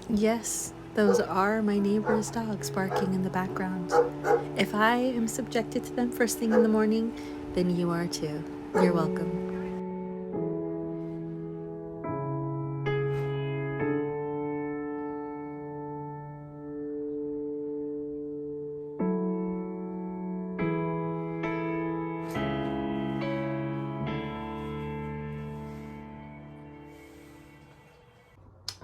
Yes, those are my neighbor's dogs barking in the background. If I am subjected to them first thing in the morning, then you are too. You're welcome.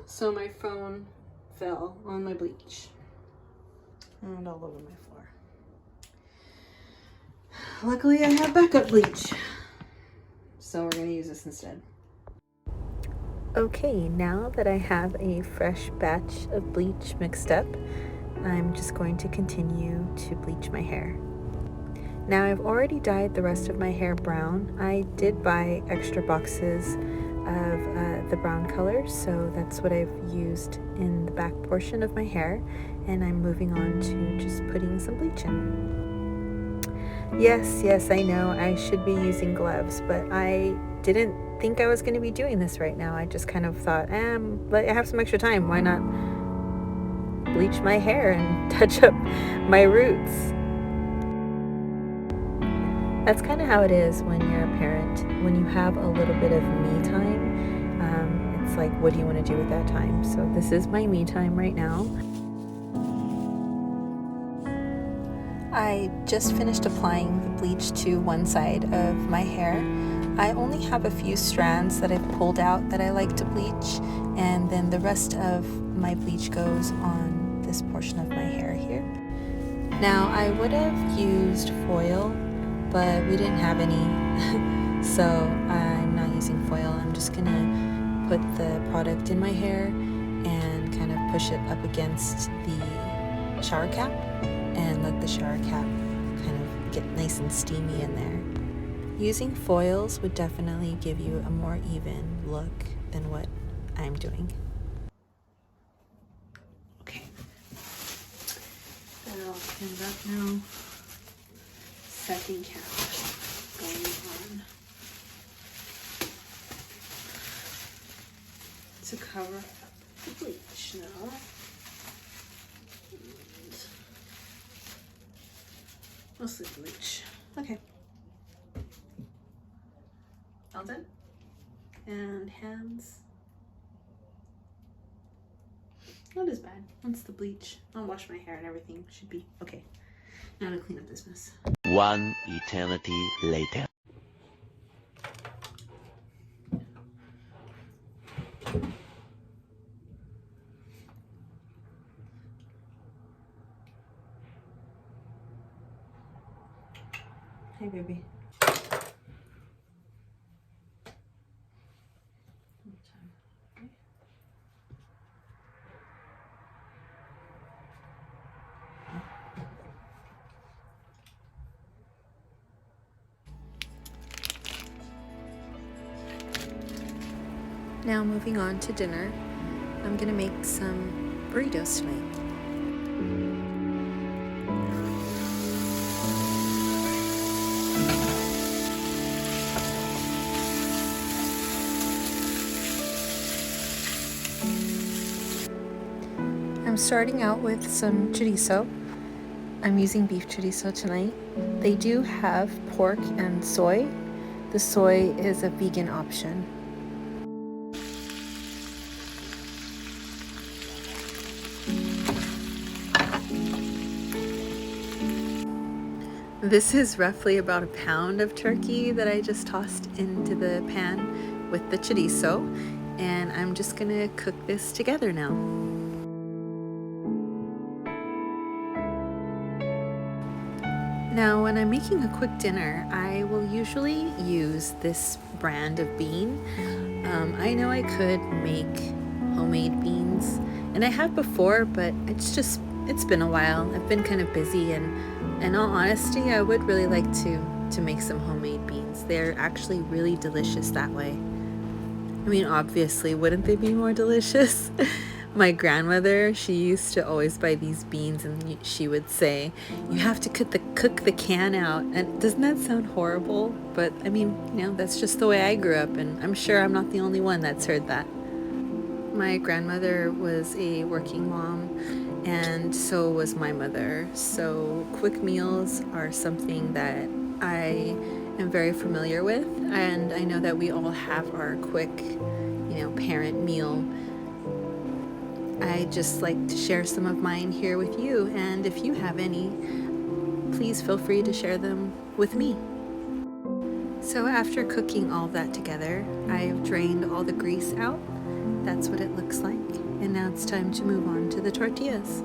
So my phone fell on my bleach and all over my floor. Luckily I have backup bleach, so we're gonna use this instead. Okay, now that I have a fresh batch of bleach mixed up, I'm just going to continue to bleach my hair. Now I've already dyed the rest of my hair brown. I did buy extra boxes of the brown color, so that's what I've used in the back portion of my hair, and I'm moving on to just putting some bleach in. Yes, I know I should be using gloves, but I didn't think I was going to be doing this right now. I just kind of thought, I have some extra time, why not bleach my hair and touch up my roots? That's kind of how it is when you're a parent. When you have a little bit of me time, it's like, what do you want to do with that time? So this is my me time right now. I just finished applying the bleach to one side of my hair. I only have a few strands that I've pulled out that I like to bleach, and then the rest of my bleach goes on this portion of my hair here. Now I would have used foil, but we didn't have any, so I'm not using foil. I'm just gonna put the product in my hair and kind of push it up against the shower cap and let the shower cap kind of get nice and steamy in there. Using foils would definitely give you a more even look than what I'm doing. Okay, that all cleaned up now. Second cap going on to cover up the bleach now. And mostly bleach. Okay. All done. And hands. Not as bad. Once the bleach, I'll wash my hair and everything should be okay. Now to clean up this mess. One eternity later. Hey, baby. Now moving on to dinner, I'm gonna make some burritos tonight. I'm starting out with some chorizo. I'm using beef chorizo tonight. They do have pork and soy. The soy is a vegan option. This is roughly about a pound of turkey that I just tossed into the pan with the chorizo, and I'm just gonna cook this together now. Now, when I'm making a quick dinner, I will usually use this brand of bean. I know I could make homemade beans, and I have before, but it's been a while. I've been kind of busy, and in all honesty, I would really like to make some homemade beans. They're actually really delicious that way. I mean, obviously, wouldn't they be more delicious? My grandmother, she used to always buy these beans, and she would say, you have to cook the can out. And doesn't that sound horrible? But I mean, that's just the way I grew up, and I'm sure I'm not the only one that's heard that. My grandmother was a working mom, and so was my mother. So quick meals are something that I am very familiar with, and I know that we all have our quick, parent meal. I just like to share some of mine here with you, and if you have any, please feel free to share them with me. So after cooking all of that together, I've drained all the grease out. That's what it looks like. And now it's time to move on to the tortillas.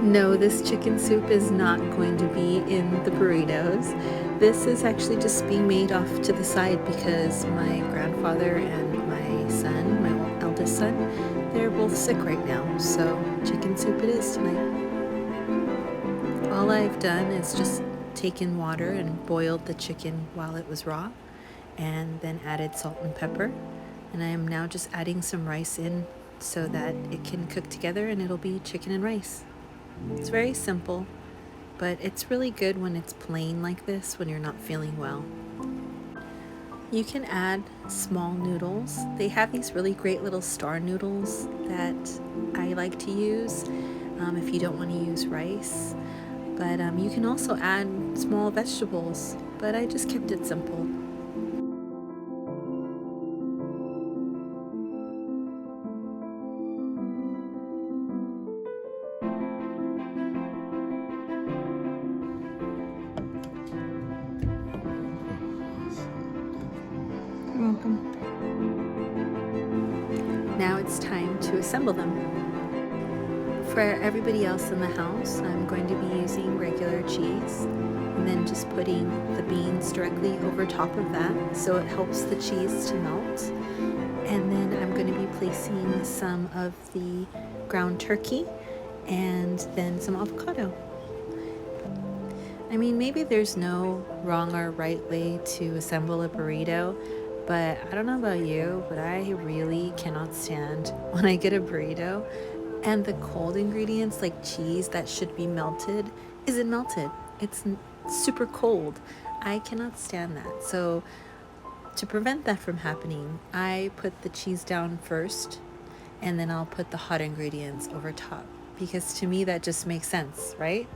No, this chicken soup is not going to be in the burritos. This is actually just being made off to the side because my grandfather and my son, my eldest son, they're both sick right now. So chicken soup it is tonight. All I've done is just taken water and boiled the chicken while it was raw, and then added salt and pepper. And I am now just adding some rice in so that it can cook together and it'll be chicken and rice. It's very simple, but it's really good when it's plain like this when you're not feeling well. You can add small noodles. They have these really great little star noodles that I like to use if you don't want to use rice. But you can also add small vegetables, but I just kept it simple. You're welcome. Now it's time to assemble them. For everybody else in the house, I'm going to be using regular cheese and then just putting the beans directly over top of that so it helps the cheese to melt. And then I'm going to be placing some of the ground turkey and then some avocado. I mean, maybe there's no wrong or right way to assemble a burrito, but I don't know about you, but I really cannot stand when I get a burrito and the cold ingredients like cheese that should be melted isn't melted. It's super cold. I cannot stand that. So to prevent that from happening, I put the cheese down first and then I'll put the hot ingredients over top, because to me that just makes sense, right?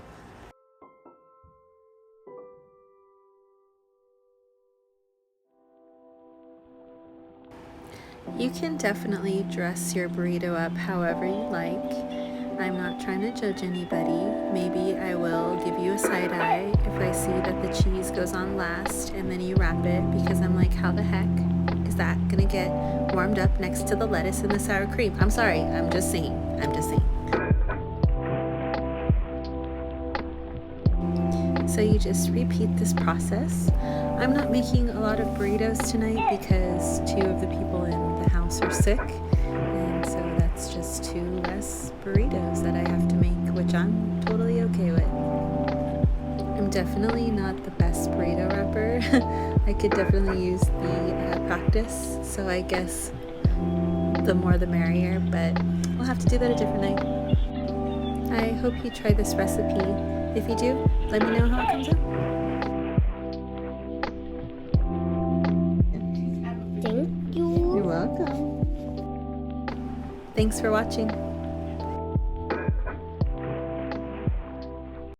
You can definitely dress your burrito up however you like. I'm not trying to judge anybody. Maybe I will give you a side eye if I see that the cheese goes on last and then you wrap it, because I'm like, how the heck is that gonna get warmed up next to the lettuce and the sour cream? I'm sorry, I'm just saying. So you just repeat this process. I'm not making a lot of burritos tonight because 2 of the people in the house are sick, and so that's just 2 less burritos that I have to make, which I'm totally okay with. I'm definitely not the best burrito wrapper. I could definitely use the practice, so I guess the more the merrier, but we'll have to do that a different night. I hope you try this recipe. If you do, let me know how it comes out. Thank you. You're welcome. Thanks for watching.